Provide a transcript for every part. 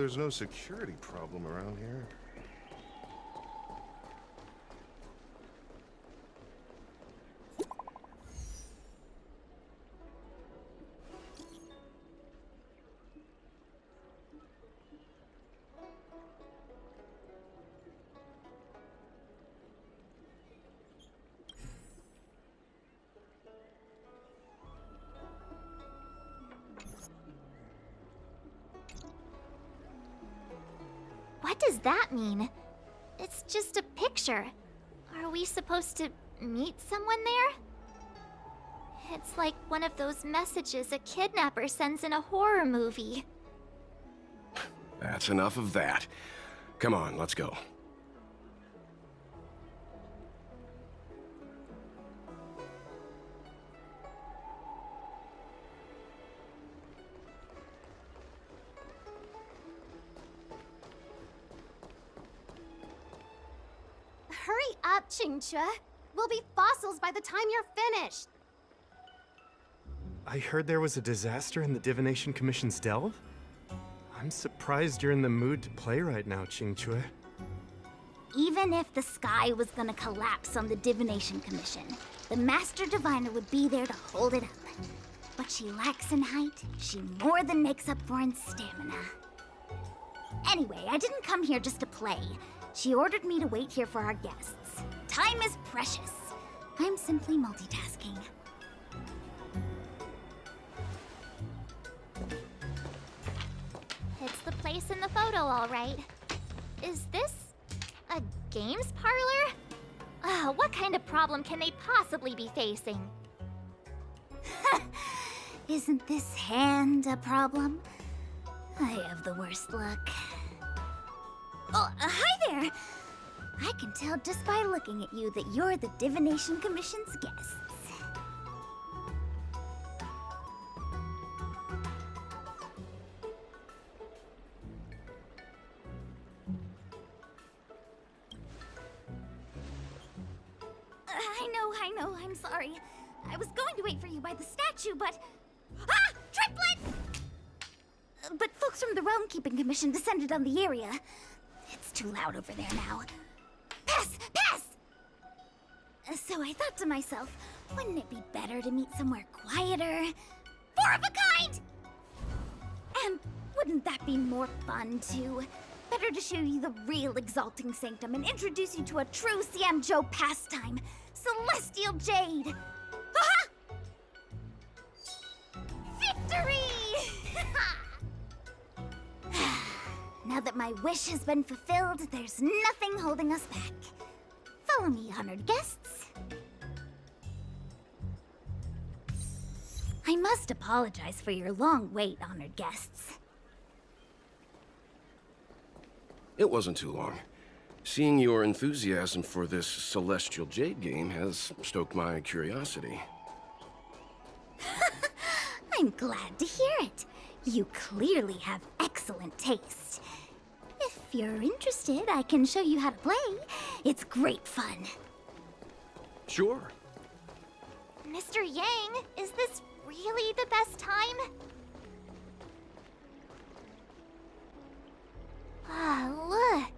there's no security problem around here. What does that mean? It's just a picture. Are we supposed to meet someone there? It's like one of those messages a kidnapper sends in a horror movie. That's enough of that. Come on, let's go. Hurry up, Xianzhou. We'll be fossils by the time you're finished. I heard there was a disaster in the Divination Commission's delve? I'm surprised you're in the mood to play right now, Xianzhou. Even if the sky was gonna collapse on the Divination Commission, the Master Diviner would be there to hold it up. What she lacks in height, she more than makes up for in stamina. Anyway, I didn't come here just to play. She ordered me to wait here for our guests. Time is precious. I'm simply multitasking. It's the place in the photo, all right. Is this a games parlor? What kind of problem can they possibly be facing? Isn't this hand a problem? I have the worst luck. Oh, hi there! I can tell just by looking at you that you're the Divination Commission's guests. I know, I'm sorry. I was going to wait for you by the statue, but... Ah! Triplet! But folks from the Realm Keeping Commission descended on the area. It's too loud over there now. Pass! Pass! So I thought to myself, wouldn't it be better to meet somewhere quieter? Four of a kind! And wouldn't that be more fun, too? Better to show you the real Exalting Sanctum and introduce you to a true Xianzhou pastime, Celestial Jade! Aha! Victory! Now that my wish has been fulfilled, there's nothing holding us back. Follow me, honored guests. I must apologize for your long wait, honored guests. It wasn't too long. Seeing your enthusiasm for this Celestial Jade game has stoked my curiosity. I'm glad to hear it. You clearly have excellent taste. If you're interested, I can show you how to play. It's great fun. Sure. Mr. Yang, is this really the best time? Look.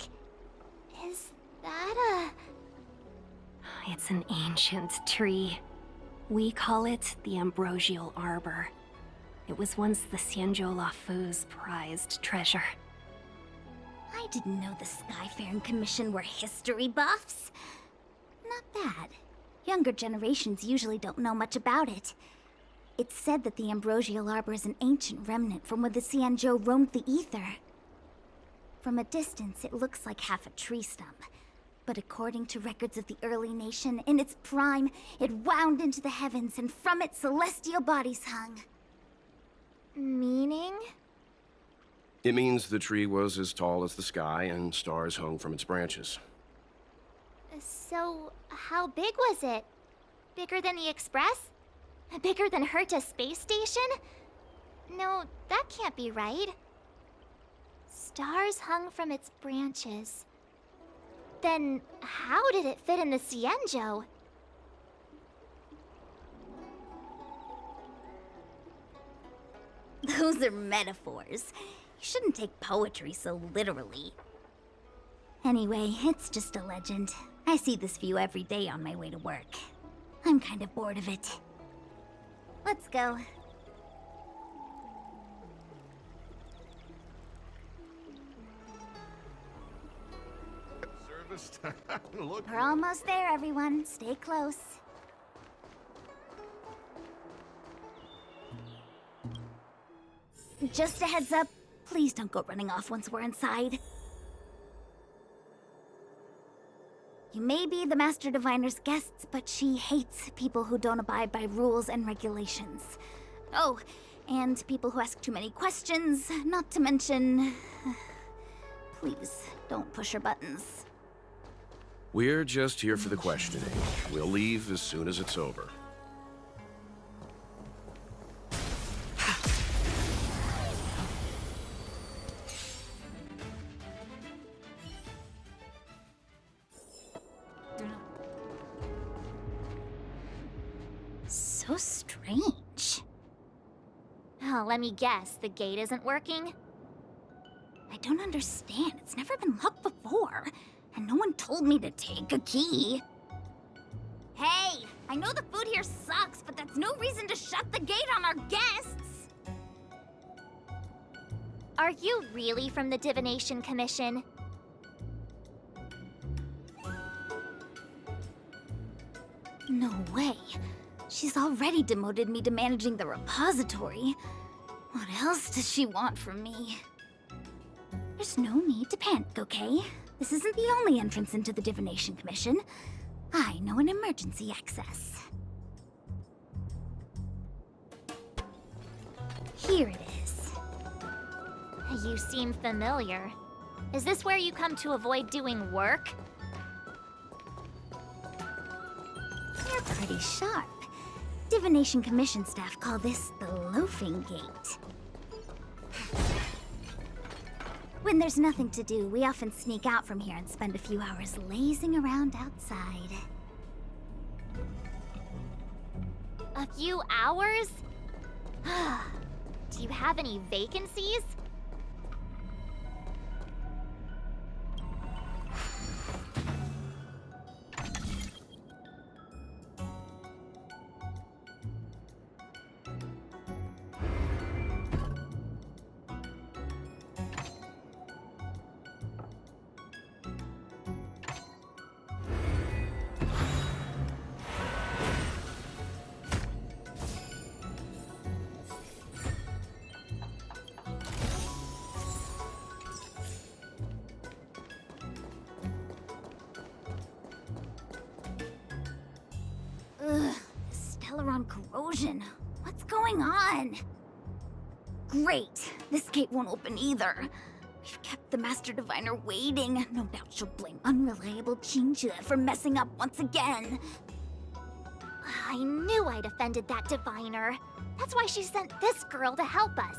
Is that a... It's an ancient tree. We call it the Ambrosial Arbor. It was once the Xianzhou Lafu's prized treasure. I didn't know the Skyfaring Commission were history buffs. Not bad. Younger generations usually don't know much about it. It's said that the Ambrosial Arbor is an ancient remnant from when the Xianzhou roamed the ether. From a distance, it looks like half a tree stump. But according to records of the early nation, in its prime, it wound into the heavens and from it celestial bodies hung. Meaning? It means the tree was as tall as the sky and stars hung from its branches. So, how big was it? Bigger than the Express? Bigger than Herta Space Station? No, that can't be right. Stars hung from its branches. Then, how did it fit in the Xianzhou? Those are metaphors. You shouldn't take poetry so literally. Anyway, it's just a legend. I see this view every day on my way to work. I'm kind of bored of it. Let's go. Service? Look. We're almost there, everyone. Stay close. Just a heads up, please don't go running off once we're inside. You may be the Master Diviner's guests, but she hates people who don't abide by rules and regulations. Oh, and people who ask too many questions, not to mention... Please, don't push her buttons. We're just here for the questioning. We'll leave as soon as it's over. So strange. Oh, let me guess, the gate isn't working? I don't understand. It's never been locked before. And no one told me to take a key. Hey, I know the food here sucks, but that's no reason to shut the gate on our guests. Are you really from the Divination Commission? No way. She's already demoted me to managing the repository. What else does she want from me? There's no need to panic, okay? This isn't the only entrance into the Divination Commission. I know an emergency access. Here it is. You seem familiar. Is this where you come to avoid doing work? You're pretty sharp. Divination Commission staff call this the Loafing Gate. When there's nothing to do, we often sneak out from here and spend a few hours lazing around outside. A few hours? Do you have any vacancies? Corrosion. What's going on? Great. This gate won't open either. We've kept the Master Diviner waiting. No doubt she'll blame unreliable Xianzhou for messing up once again. I knew I'd offended that diviner. That's why she sent this girl to help us.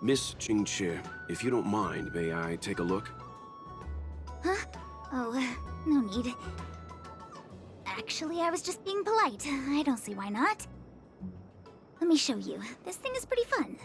Miss Xianzhou, if you don't mind, may I take a look? Huh? Oh, no need. Actually, I was just being polite. I don't see why not. Let me show you. This thing is pretty fun.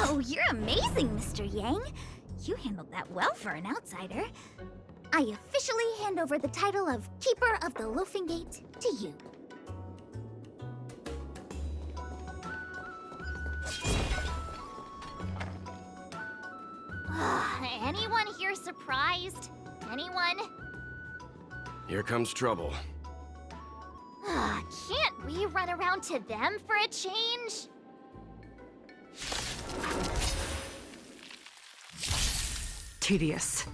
Wow, you're amazing, Mr. Yang. You handled that well for an outsider. I officially hand over the title of Keeper of the Loafing Gate to you. Anyone here surprised? Anyone? Here comes trouble. Can't we run around to them for a change? Tedious.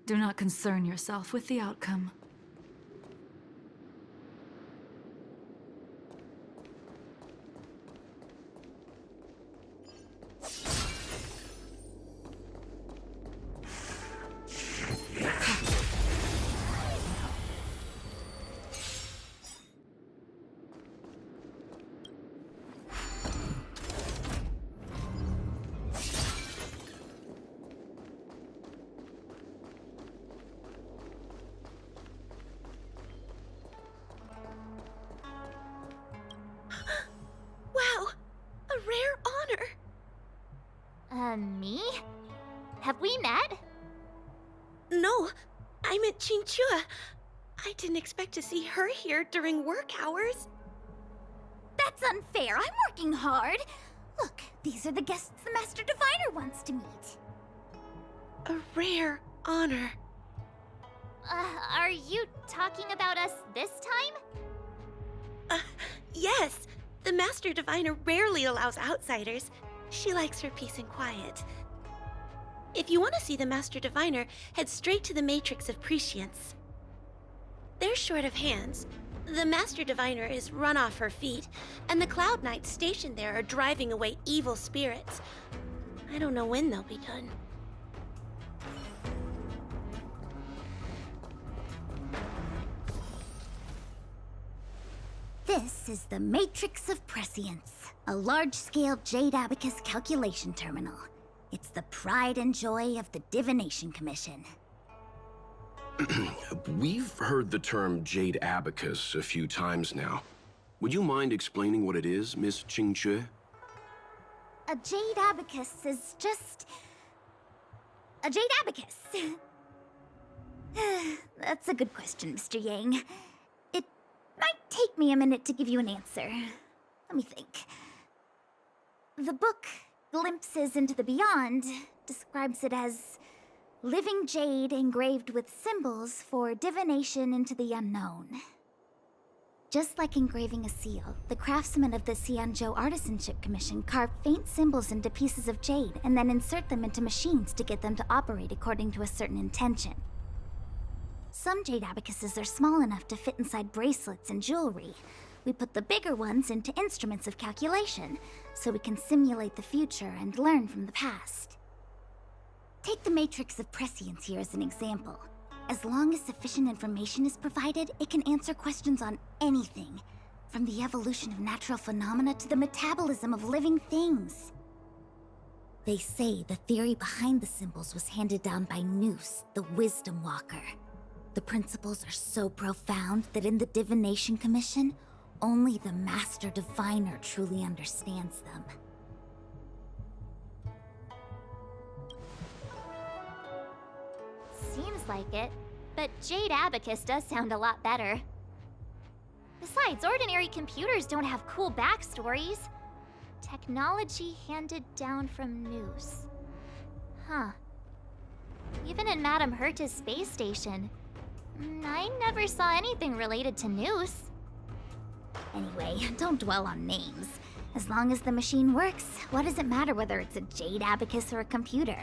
Do not concern yourself with the outcome. Wow! A rare honor! Me? Have we met? No, I meant Xianzhou. I didn't expect to see her here during work hours. That's unfair. I'm working hard. Look, these are the guests the Master Diviner wants to meet. A rare honor. Are you talking about us this time? Yes. The Master Diviner rarely allows outsiders. She likes her peace and quiet. If you want to see the Master Diviner, head straight to the Matrix of Prescience. They're short of hands. The Master Diviner is run off her feet, and the Cloud Knights stationed there are driving away evil spirits. I don't know when they'll be done. This is the Matrix of Prescience, a large-scale Jade Abacus calculation terminal. It's the pride and joy of the Divination Commission. We've heard the term Jade Abacus a few times now. Would you mind explaining what it is, Miss Xianzhou? A Jade Abacus is just... a Jade Abacus. That's a good question, Mr. Yang. It might take me a minute to give you an answer. Let me think. The book, Glimpses into the Beyond, describes it as living jade engraved with symbols for divination into the unknown. Just like engraving a seal, the craftsmen of the Xianzhou Artisanship Commission carve faint symbols into pieces of jade and then insert them into machines to get them to operate according to a certain intention. Some jade abacuses are small enough to fit inside bracelets and jewelry. We put the bigger ones into instruments of calculation, so we can simulate the future and learn from the past. Take the Matrix of Prescience here as an example. As long as sufficient information is provided, it can answer questions on anything, from the evolution of natural phenomena to the metabolism of living things. They say the theory behind the symbols was handed down by Noose, the Wisdom Walker. The principles are so profound that in the Divination Commission, only the Master Diviner truly understands them. Seems like it, but Jade Abacus does sound a lot better. Besides, ordinary computers don't have cool backstories. Technology handed down from Noose. Huh. Even in Madame Herta's space station, I never saw anything related to Noose. Anyway, don't dwell on names. As long as the machine works, what does it matter whether it's a Jade Abacus or a computer?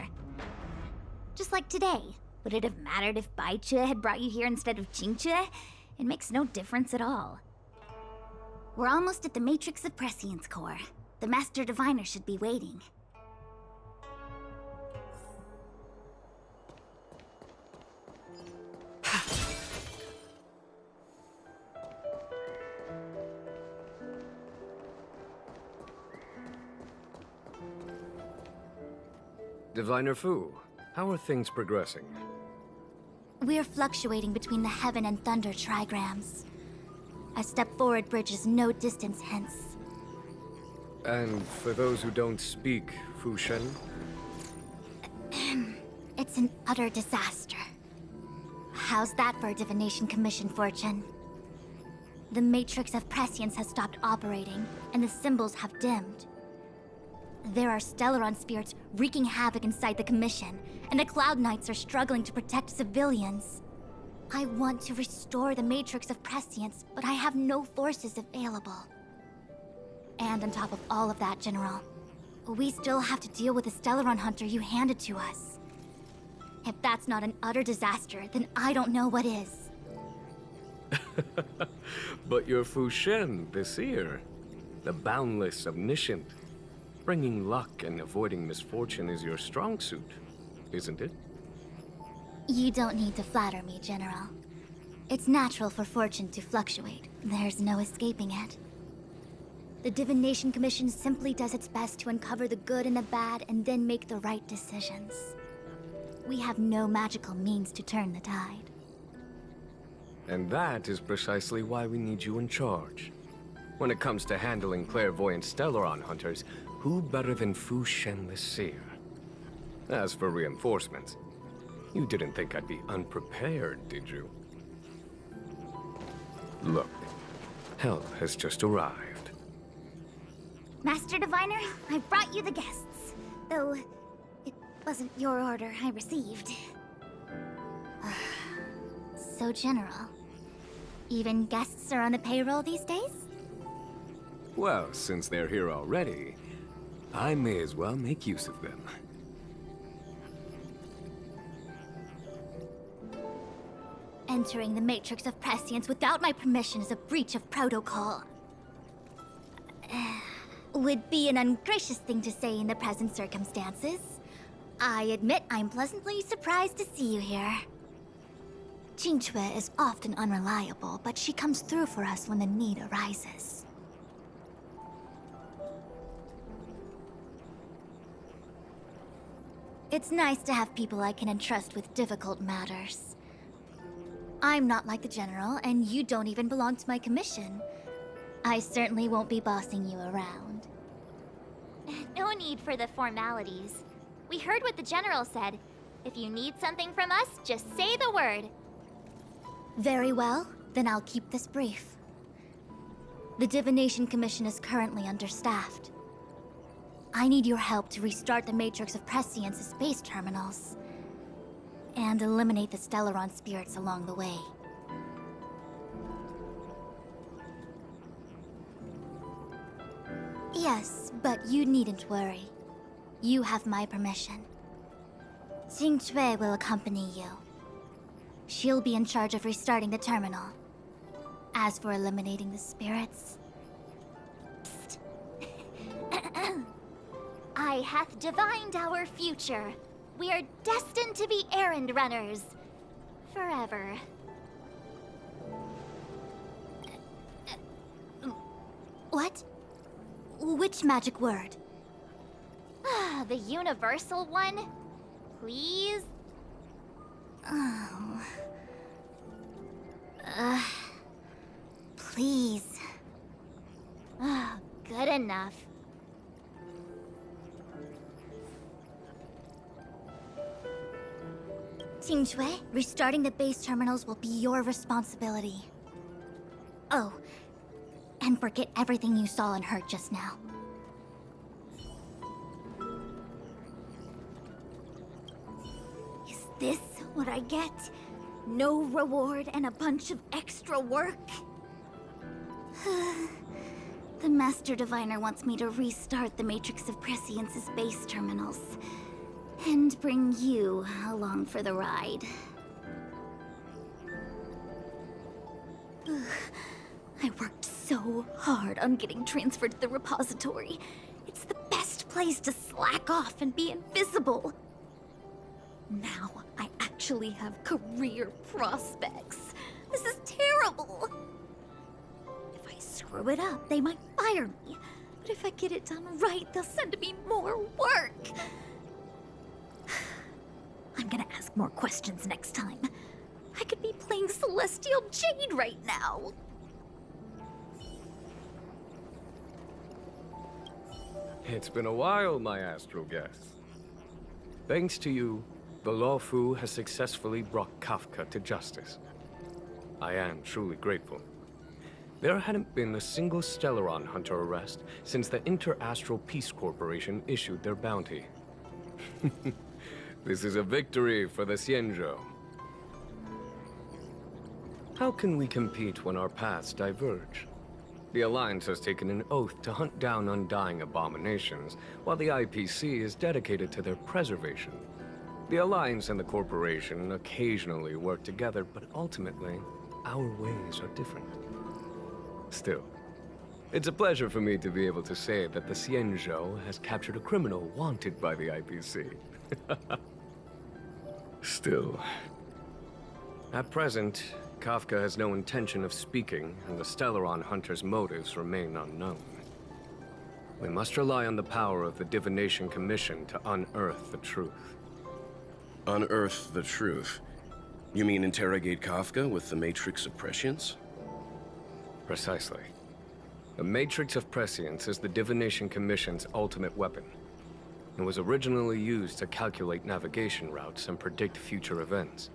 Just like today. Would it have mattered if Baichue had brought you here instead of Xianzhou? It makes no difference at all. We're almost at the Matrix of Prescience core. The Master Diviner should be waiting. Diviner Fu, how are things progressing? We're fluctuating between the Heaven and Thunder trigrams. A step forward bridges no distance hence. And for those who don't speak Fu Shen? It's an utter disaster. How's that for a Divination Commission fortune? The Matrix of Prescience has stopped operating, and the symbols have dimmed. There are Stellaron spirits wreaking havoc inside the Commission, and the Cloud Knights are struggling to protect civilians. I want to restore the Matrix of Prescience, but I have no forces available. And on top of all of that, General, we still have to deal with the Stellaron Hunter you handed to us. If that's not an utter disaster, then I don't know what is. But your Fu Shen, the seer, the boundless, omniscient, bringing luck and avoiding misfortune is your strong suit, isn't it? You don't need to flatter me, General. It's natural for fortune to fluctuate. There's no escaping it. The Divination Commission simply does its best to uncover the good and the bad and then make the right decisions. We have no magical means to turn the tide. And that is precisely why we need you in charge. When it comes to handling clairvoyant Stellaron hunters, who better than Fu Shen the Seer? As for reinforcements, you didn't think I'd be unprepared, did you? Look, help has just arrived. Master Diviner, I brought you the guests. Though, it wasn't your order I received. So, General, even guests are on the payroll these days? Well, since they're here already, I may as well make use of them. Entering the Matrix of Prescience without my permission is a breach of protocol. Would be an ungracious thing to say in the present circumstances. I admit I'm pleasantly surprised to see you here. Qingque is often unreliable, but she comes through for us when the need arises. It's nice to have people I can entrust with difficult matters. I'm not like the General, and you don't even belong to my commission. I certainly won't be bossing you around. No need for the formalities. We heard what the General said. If you need something from us, just say the word. Very well, then I'll keep this brief. The Divination Commission is currently understaffed. I need your help to restart the Matrix of Prescience's space terminals, and eliminate the Stellaron spirits along the way. Yes, but you needn't worry. You have my permission. Qingque will accompany you. She'll be in charge of restarting the terminal. As for eliminating the spirits... Psst. I hath divined our future. We are destined to be errand runners. Forever. What? Which magic word? The universal one? Please? Oh. Please. Good enough. Qingque, restarting the base terminals will be your responsibility. Oh, and forget everything you saw and heard just now. Is this what I get? No reward and a bunch of extra work? The Master Diviner wants me to restart the Matrix of Prescience's base terminals. And bring you along for the ride. I worked so hard on getting transferred to the repository. It's the best place to slack off and be invisible. Now I actually have career prospects. This is terrible. If I screw it up, they might fire me. But if I get it done right, they'll send me more work. I'm gonna ask more questions next time. I could be playing Celestial Jade right now. It's been a while, my astral guest. Thanks to you, the Lawfu has successfully brought Kafka to justice. I am truly grateful. There hadn't been a single Stellaron hunter arrest since the Inter-Astral Peace Corporation issued their bounty. This is a victory for the Xianzhou. How can we compete when our paths diverge? The Alliance has taken an oath to hunt down undying abominations, while the IPC is dedicated to their preservation. The Alliance and the Corporation occasionally work together, but ultimately, our ways are different. Still, it's a pleasure for me to be able to say that the Xianzhou has captured a criminal wanted by the IPC. Still, at present, Kafka has no intention of speaking, and the Stellaron hunter's motives remain unknown. We must rely on the power of the Divination Commission to unearth the truth. Unearth the truth? You mean interrogate Kafka with the Matrix of Prescience? Precisely. The Matrix of Prescience is the Divination Commission's ultimate weapon. It was originally used to calculate navigation routes and predict future events.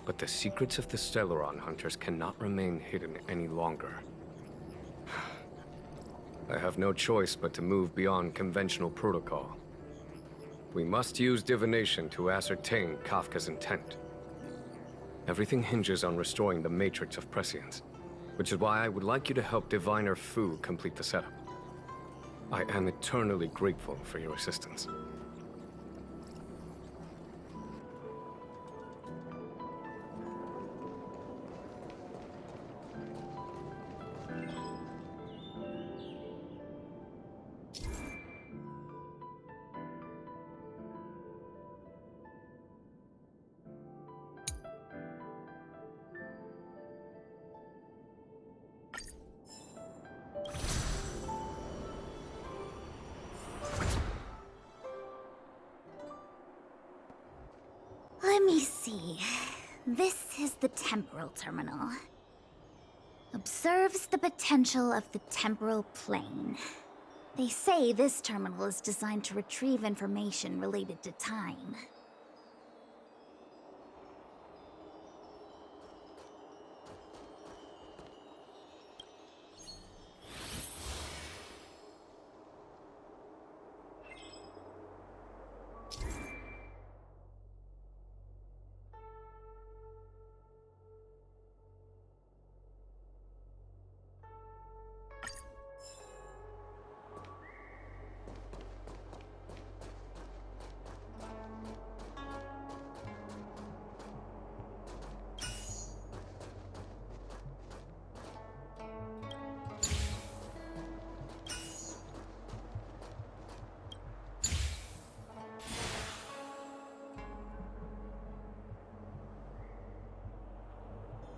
But the secrets of the Stellaron hunters cannot remain hidden any longer. I have no choice but to move beyond conventional protocol. We must use divination to ascertain Kafka's intent. Everything hinges on restoring the Matrix of Prescience, which is why I would like you to help Diviner Fu complete the setup. I am eternally grateful for your assistance. Let me see. This is the temporal terminal. Observes the potential of the temporal plane. They say this terminal is designed to retrieve information related to time.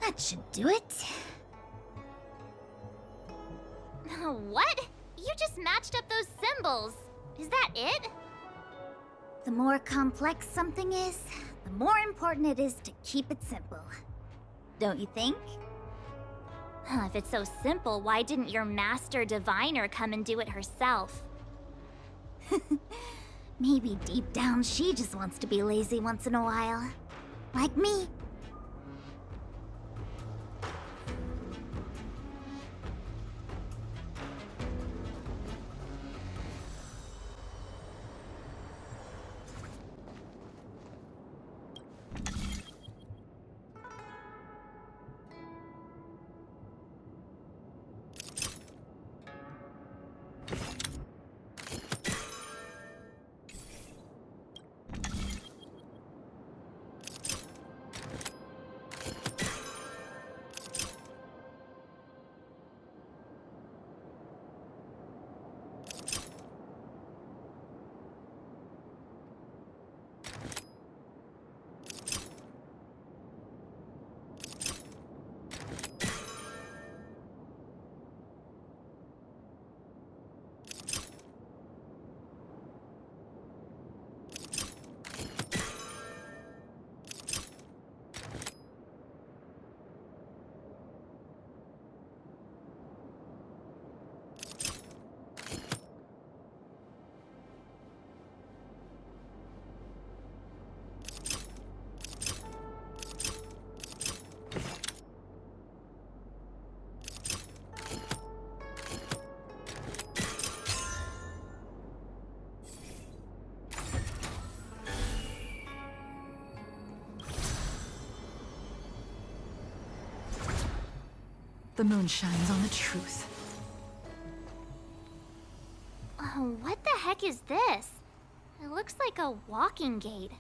That should do it. What? You just matched up those symbols. Is that it? The more complex something is, the more important it is to keep it simple. Don't you think? If it's so simple, why didn't your master diviner come and do it herself? Maybe deep down she just wants to be lazy once in a while. Like me. The moon shines on the truth. What the heck is this? It looks like a walking gate.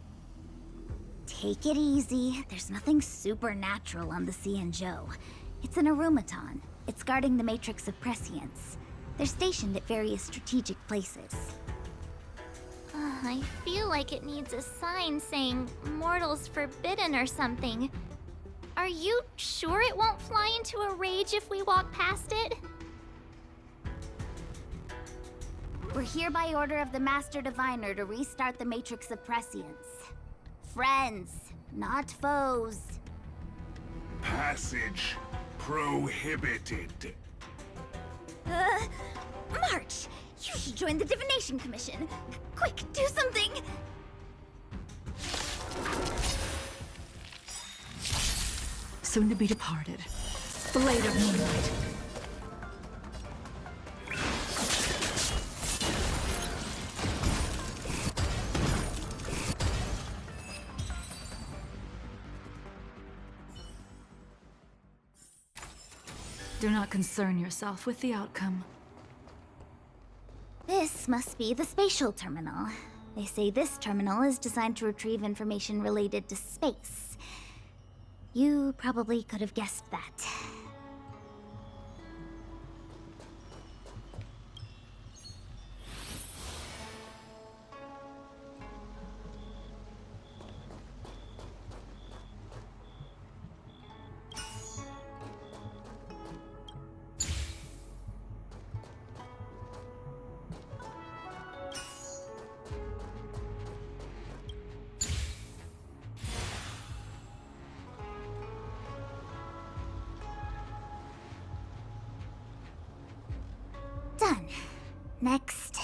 Take it easy. There's nothing supernatural on the Xianzhou. It's an arumaton. It's guarding the matrix of prescience. They're stationed at various strategic places. I feel like it needs a sign saying mortals forbidden or something. Are you sure it won't fly into a rage if we walk past it? We're here by order of the Master Diviner to restart the matrix of prescience. Friends, not foes. Passage prohibited. March! You should join the Divination Commission. Quick, do something! Soon to be departed. Blade of Moonlight. Do not concern yourself with the outcome. This must be the spatial terminal. They say this terminal is designed to retrieve information related to space. You probably could have guessed that. Done. Next.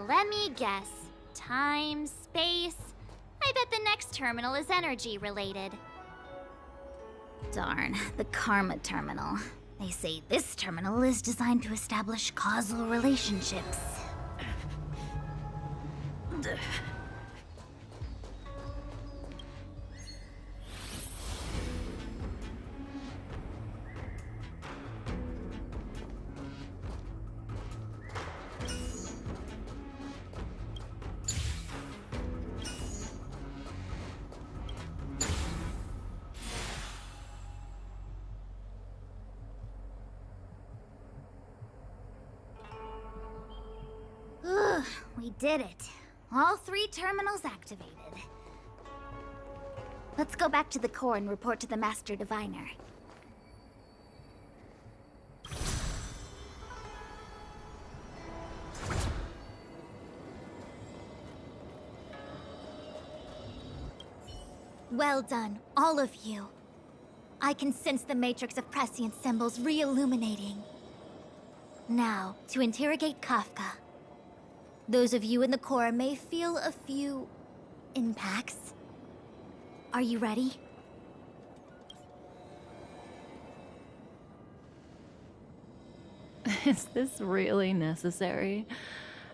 Let me guess. Time, space. I bet the next terminal is energy related. Darn, the Karma Terminal. They say this terminal is designed to establish causal relationships. We did it. All 3 terminals activated. Let's go back to the core and report to the Master Diviner. Well done, all of you. I can sense the matrix of prescient symbols re-illuminating. Now, to interrogate Kafka. Those of you in the core may feel a few impacts. Are you ready? Is this really necessary?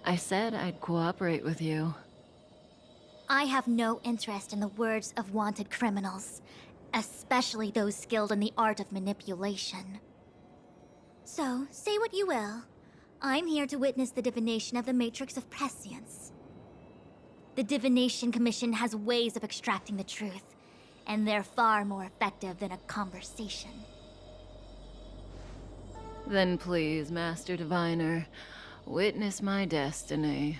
I said I'd cooperate with you. I have no interest in the words of wanted criminals, especially those skilled in the art of manipulation. So, say what you will. I'm here to witness the divination of the Matrix of Prescience. The Divination Commission has ways of extracting the truth, and they're far more effective than a conversation. Then please, Master Diviner, witness my destiny.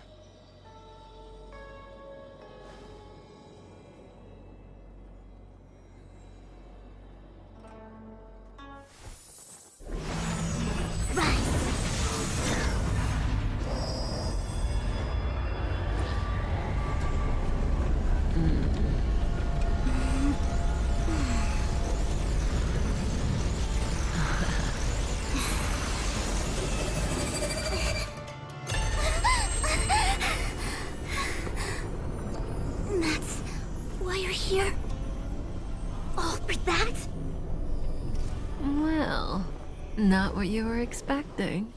That's why you're here? All for that? Well, not what you were expecting.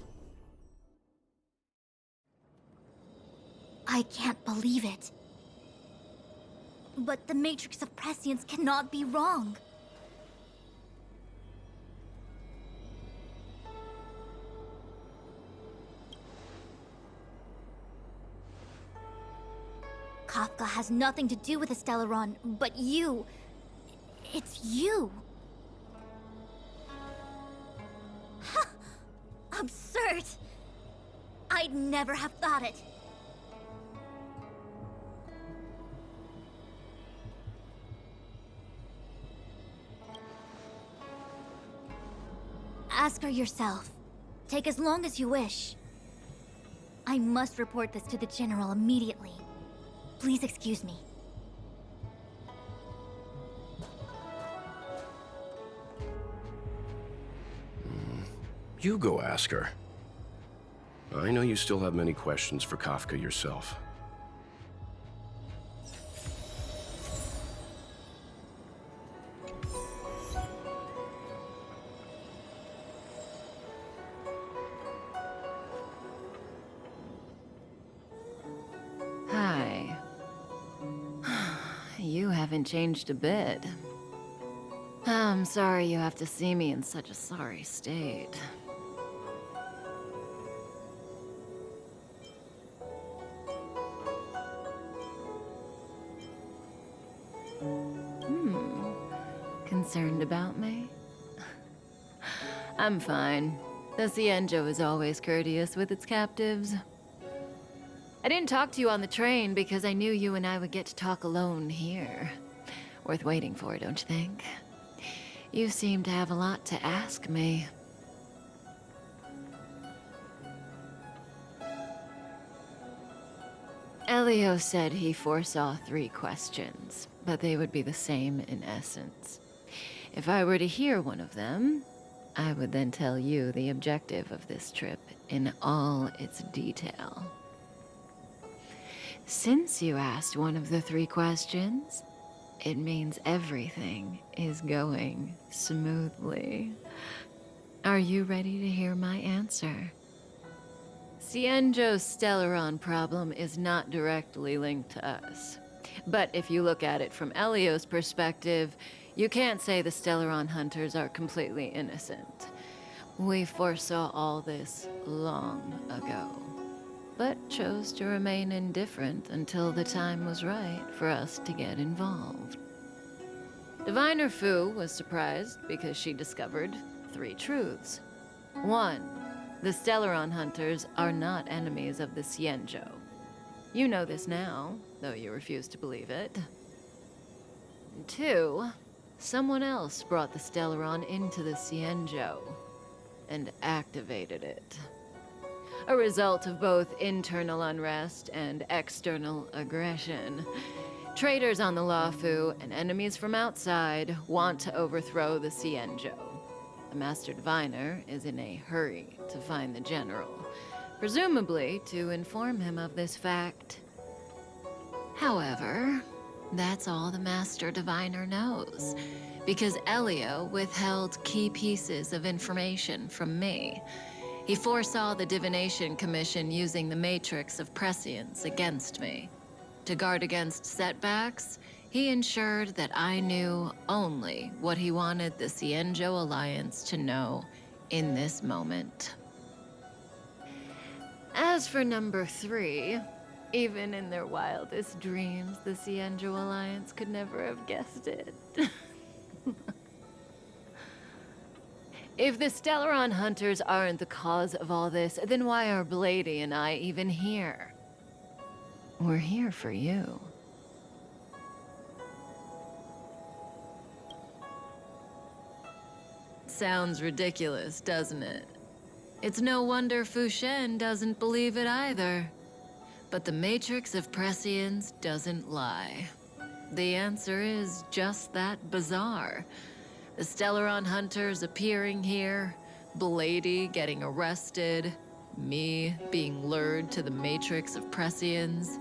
I can't believe it. But the Matrix of Prescience cannot be wrong. Kafka has nothing to do with the Stellaron, but you... It's you. Ha! Absurd. I'd never have thought it. Ask her yourself. Take as long as you wish. I must report this to the General immediately. Please excuse me. You go ask her. I know you still have many questions for Kafka yourself. Hi. You haven't changed a bit. I'm sorry you have to see me in such a sorry state. Concerned about me? I'm fine. The Xianzhou is always courteous with its captives. I didn't talk to you on the train because I knew you and I would get to talk alone here. Worth waiting for, don't you think? You seem to have a lot to ask me. Elio said he foresaw 3 questions, but they would be the same in essence. If I were to hear one of them, I would then tell you the objective of this trip in all its detail. Since you asked one of the 3 questions, it means everything is going smoothly. Are you ready to hear my answer? Xianzhou's Stellaron problem is not directly linked to us. But if you look at it from Elio's perspective, you can't say the Stellaron hunters are completely innocent. We foresaw all this long ago, but chose to remain indifferent until the time was right for us to get involved. Diviner Fu was surprised because she discovered 3 truths. 1, the Stellaron hunters are not enemies of the Xianzhou. You know this now, though you refuse to believe it. 2, someone else brought the Stellaron into the Xianzhou and activated it. A result of both internal unrest and external aggression. Traitors on the Luofu and enemies from outside want to overthrow the Xianzhou. The Master Diviner is in a hurry to find the General, presumably to inform him of this fact. However, that's all the Master Diviner knows, because Elio withheld key pieces of information from me. He foresaw the Divination Commission using the matrix of prescience against me. To guard against setbacks, he ensured that I knew only what he wanted the Xianzhou Alliance to know in this moment. As for number 3, even in their wildest dreams, the Xianzhou Alliance could never have guessed it. If the Stellaron Hunters aren't the cause of all this, then why are Blady and I even here? We're here for you. Sounds ridiculous, doesn't it? It's no wonder Fu Shen doesn't believe it either. But the Matrix of Prescience doesn't lie. The answer is just that bizarre. The Stellaron Hunters appearing here, Blady getting arrested, me being lured to the Matrix of Prescience.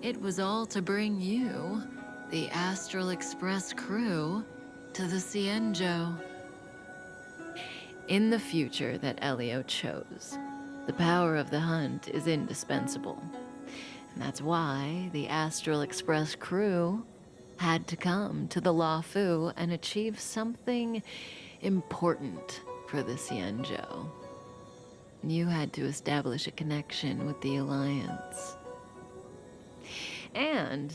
It was all to bring you, the Astral Express crew, to the Xianzhou. In the future that Elio chose, the power of the hunt is indispensable. And that's why the Astral Express crew had to come to the Luofu and achieve something important for the Xianzhou. You had to establish a connection with the Alliance. And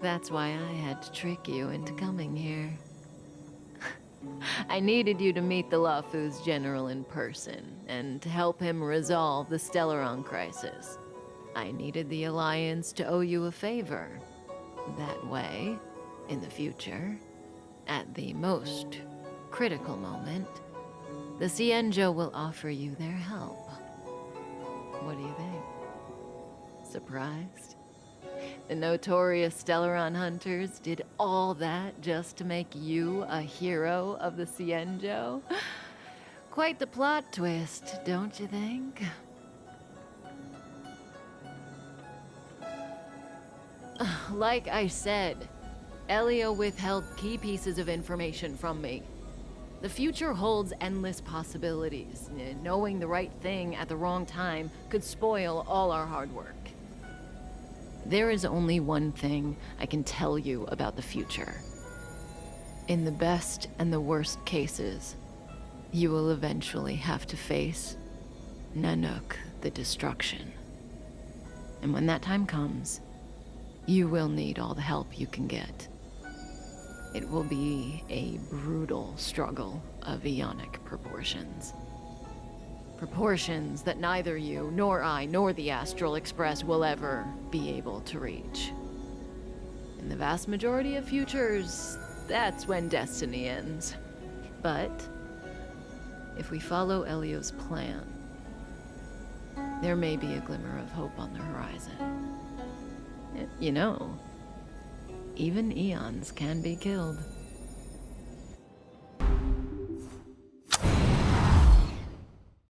that's why I had to trick you into coming here. I needed you to meet the Luofu's general in person and to help him resolve the Stellaron crisis. I needed the Alliance to owe you a favor. That way, in the future, at the most critical moment, the Xianzhou will offer you their help. What do you think? Surprised? The notorious Stellaron Hunters did all that just to make you a hero of the Xianzhou? Quite the plot twist, don't you think? Like I said, Elio withheld key pieces of information from me. The future holds endless possibilities. Knowing the right thing at the wrong time could spoil all our hard work. There is only one thing I can tell you about the future. In the best and the worst cases, you will eventually have to face Nanook the Destruction. And when that time comes, you will need all the help you can get. It will be a brutal struggle of Ionic proportions. Proportions that neither you, nor I, nor the Astral Express will ever be able to reach. In the vast majority of futures, that's when destiny ends. But if we follow Elio's plan, there may be a glimmer of hope on the horizon. You know, even eons can be killed.